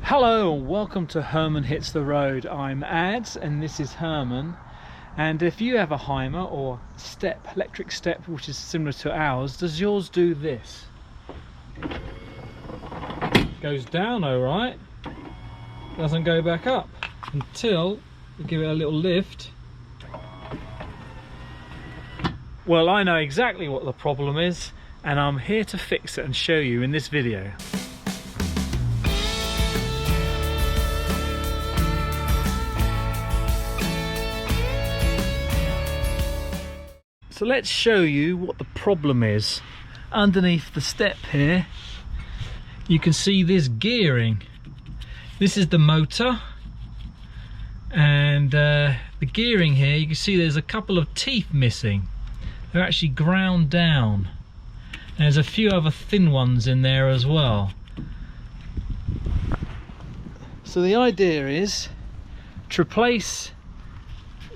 Hello and welcome to Herman Hits the Road. I'm Ads and this is Herman, and if you have a Heimer or electric step which is similar to ours, does yours do this? Goes down alright, doesn't go back up until you give it a little lift. Well, I know exactly what the problem is and I'm here to fix it and show you in this video. So let's show you what the problem is. Underneath the step here, you can see this gearing. This is the motor, and the gearing here, you can see there's a couple of teeth missing. They're actually ground down. And there's a few other thin ones in there as well. So the idea is to replace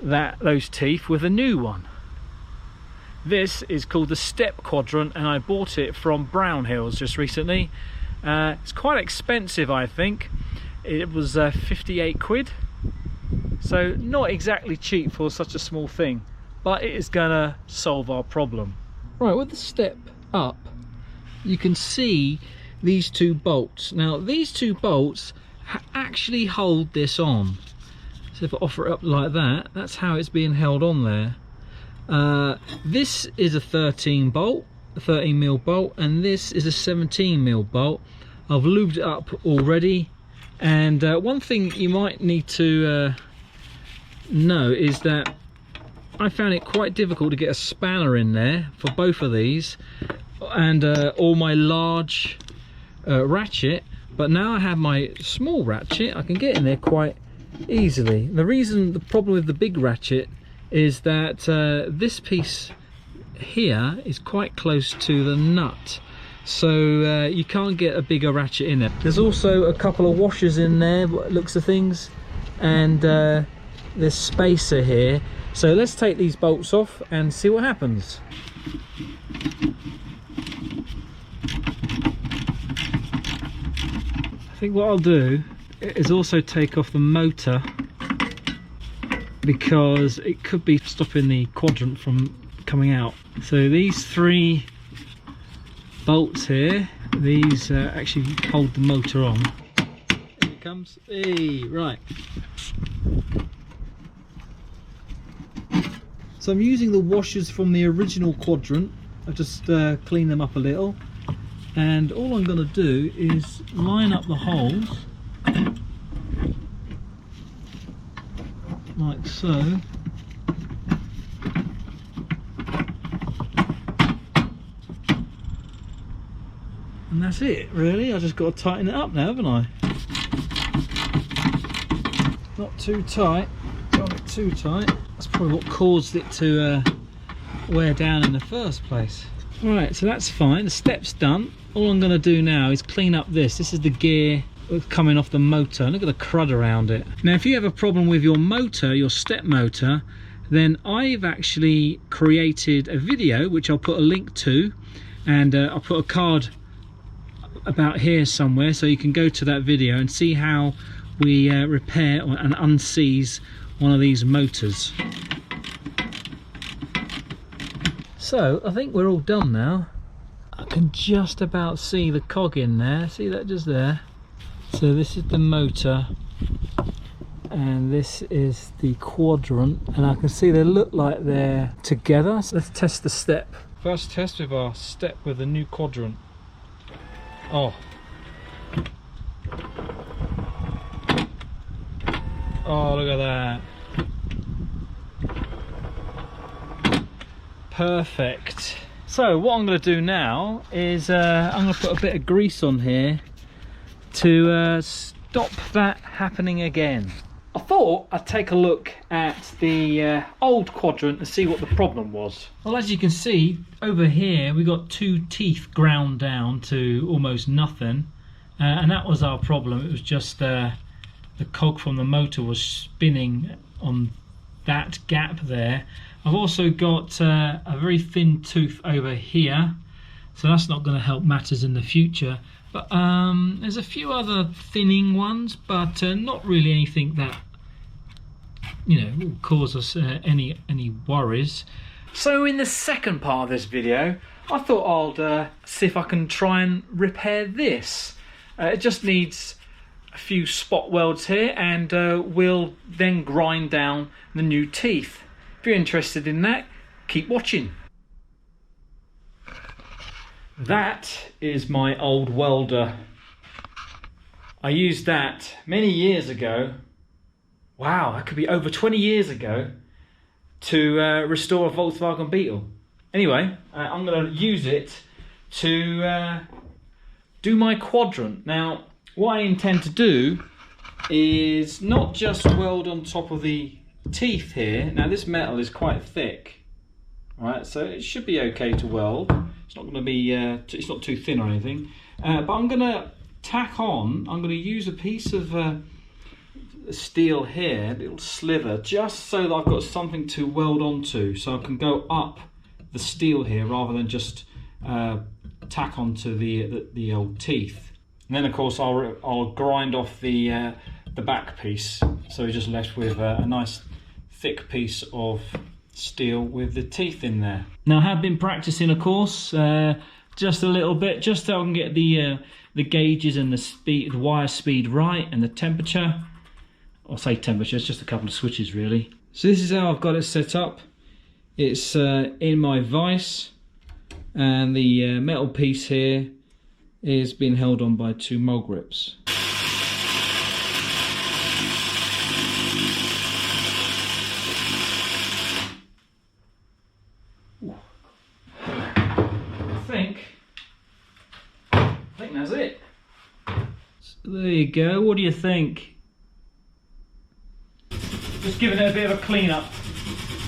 those teeth with a new one. This is called the Step Quadrant and I bought it from Brownhills just recently. It's quite expensive, I think. It was 58 quid. So not exactly cheap for such a small thing, but it is gonna solve our problem. Right, with the step up, you can see these two bolts. Now these two bolts actually hold this on. So if I offer it up like that, that's how it's being held on there. This is a 13 mil bolt, and this is a 17 mil bolt. I've lubed it up already, and one thing you might need to know is that I found it quite difficult to get a spanner in there for both of these, and all my large ratchet, but now I have my small ratchet, I can get in there quite easily. The problem with the big ratchet is that this piece here is quite close to the nut, so you can't get a bigger ratchet in there. There's also a couple of washers in there, looks of things, and there's spacer here. So let's take these bolts off and see what happens. I think what I'll do is also take off the motor, because it could be stopping the quadrant from coming out. So these three bolts here, these actually hold the motor on. Here it comes. Hey, right. So I'm using the washers from the original quadrant. I just clean them up a little, and all I'm going to do is line up the holes like so, and that's it really. I just got to tighten it up now, haven't I? Not too tight, not too tight. That's probably what caused it to wear down in the first place. Right, so that's fine, the step's done. All I'm going to do now is clean up this. This is the gear coming off the motor. Look at the crud around it. Now if you have a problem with your motor, your step motor, then I've actually created a video which I'll put a link to, and I'll put a card about here somewhere so you can go to that video and see how we repair and unseize one of these motors. So I think we're all done now. I can just about see the cog in there. See that just there? So this is the motor and this is the quadrant, and I can see they look like they're together. So let's test the step. First test with our step with the new quadrant. Oh, look at that. Perfect. So what I'm going to do now is I'm going to put a bit of grease on here to stop that happening again. I thought I'd take a look at the old quadrant and see what the problem was. Well, as you can see over here, we got two teeth ground down to almost nothing, and that was our problem. It was just the cog from the motor was spinning on that gap there. I've also got a very thin tooth over here, so that's not going to help matters in the future. But there's a few other thinning ones, but not really anything that, you know, will cause us any worries. So in the second part of this video, I thought I'd see if I can try and repair this. It just needs a few spot welds here, and we'll then grind down the new teeth. If you're interested in that, keep watching. That is my old welder. I used that many years ago. Wow, that could be over 20 years ago, to restore a Volkswagen Beetle. Anyway, I'm going to use it to do my Quadrant. Now, what I intend to do is not just weld on top of the teeth here. Now, this metal is quite thick, right? So it should be okay to weld. It's not going to be, it's not too thin or anything. But I'm going to tack on. I'm going to use a piece of steel here, a little sliver, just so that I've got something to weld onto, so I can go up the steel here rather than just tack onto the old teeth. And then of course I'll grind off the back piece, so we're just left with a nice thick piece of steel with the teeth in there. Now, I have been practicing, of course, just a little bit, just so I can get the gauges and the speed, the wire speed right, and the temperature. I'll say temperature, it's just a couple of switches really. So this is how I've got it set up. It's in my vise, and the metal piece here is being held on by two mole grips. I think that's it. So there you go. What do you think? Just giving it a bit of a clean up.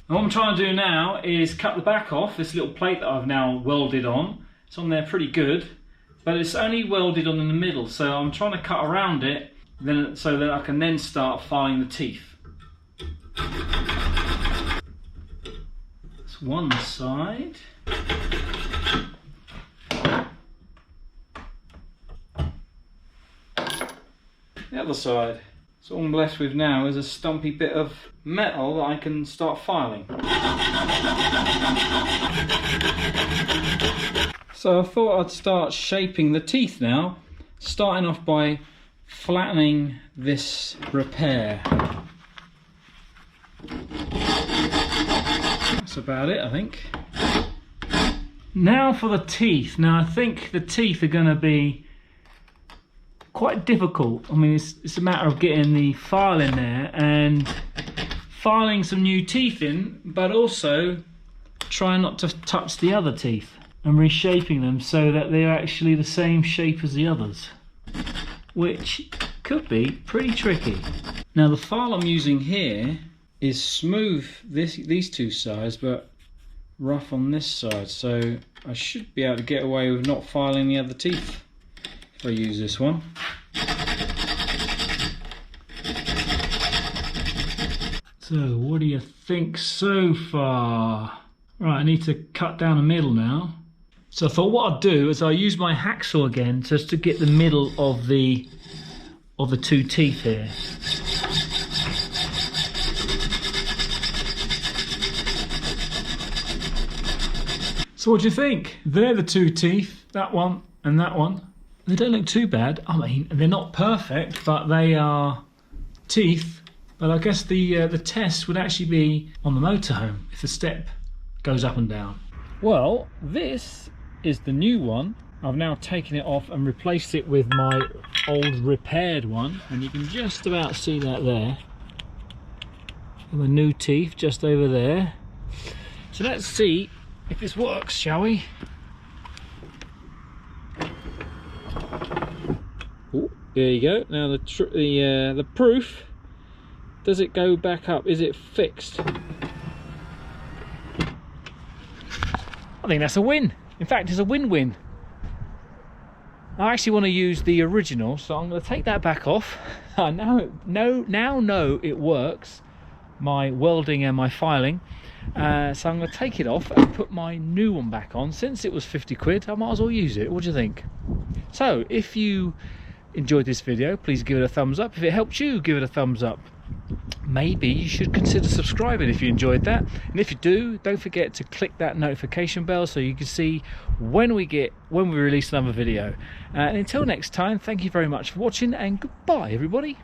And what I'm trying to do now is cut the back off this little plate that I've now welded on. It's on there pretty good, but it's only welded on in the middle, so I'm trying to cut around it then, so that I can then start filing the teeth. That's one side. The other side. So all I'm left with now is a stumpy bit of metal that I can start filing. So I thought I'd start shaping the teeth now, starting off by flattening this repair. That's about it, I think. Now for the teeth. Now I think the teeth are going to be quite difficult. I mean, it's a matter of getting the file in there and filing some new teeth in, but also trying not to touch the other teeth and reshaping them so that they're actually the same shape as the others, which could be pretty tricky. Now the file I'm using here is smooth these two sides, but rough on this side, so I should be able to get away with not filing the other teeth if I use this one. So what do you think so far? Right, I need to cut down the middle now. So I thought what I'd do is I'll use my hacksaw again just to get the middle of the two teeth here. So what do you think? They're the two teeth, that one and that one. They don't look too bad. I mean, they're not perfect, but they are teeth. But I guess the test would actually be on the motorhome if the step goes up and down. Well, this is the new one. I've now taken it off and replaced it with my old repaired one, and you can just about see that there. And the new teeth just over there. So let's see if this works, shall we? Ooh, there you go. Now the proof. Does it go back up? Is it fixed? I think that's a win. In fact, it's a win-win. I actually want to use the original, so I'm going to take that back off. I now know it works my welding and my filing. So I'm going to take it off and put my new one back on. Since it was 50 quid, I might as well use it. What do you think? So if you enjoyed this video, please give it a thumbs up. If it helped you, give it a thumbs up. Maybe you should consider subscribing if you enjoyed that, and if you do, don't forget to click that notification bell so you can see when we release another video. And until next time, thank you very much for watching, and goodbye everybody.